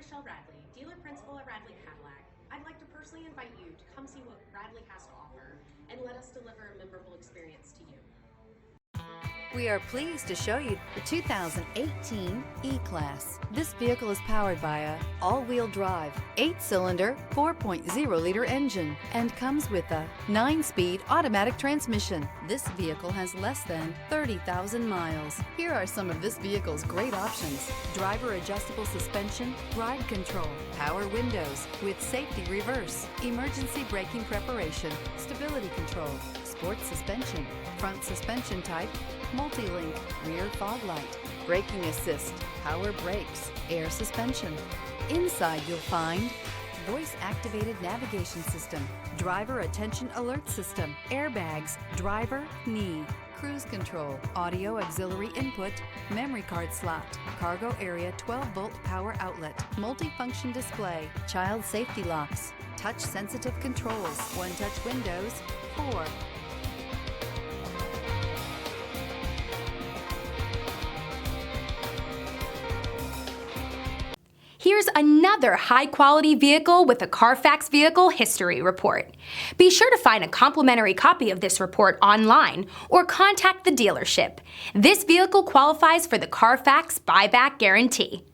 Michelle Radley, dealer principal at Radley Cadillac. I'd like to personally invite you to come see what Radley has to offer and let us deliver a memorable experience to you. We are pleased to show you the 2018 E-Class. This vehicle is powered by a all-wheel drive, 8-cylinder, 4.0-liter engine and comes with a 9-speed automatic transmission. This vehicle has less than 30,000 miles. Here are some of this vehicle's great options: driver adjustable suspension, ride control, power windows with safety reverse, emergency braking preparation, stability control, sports suspension, front suspension type, multi-link, rear fog light, braking assist, power brakes, air suspension. Inside you'll find voice-activated navigation system, driver attention alert system, airbags, driver, knee, cruise control, audio auxiliary input, memory card slot, cargo area 12-volt power outlet, multifunction display, child safety locks, touch-sensitive controls, one-touch windows, 4. Here's another high-quality vehicle with a Carfax Vehicle History Report. Be sure to find a complimentary copy of this report online or contact the dealership. This vehicle qualifies for the Carfax Buyback Guarantee.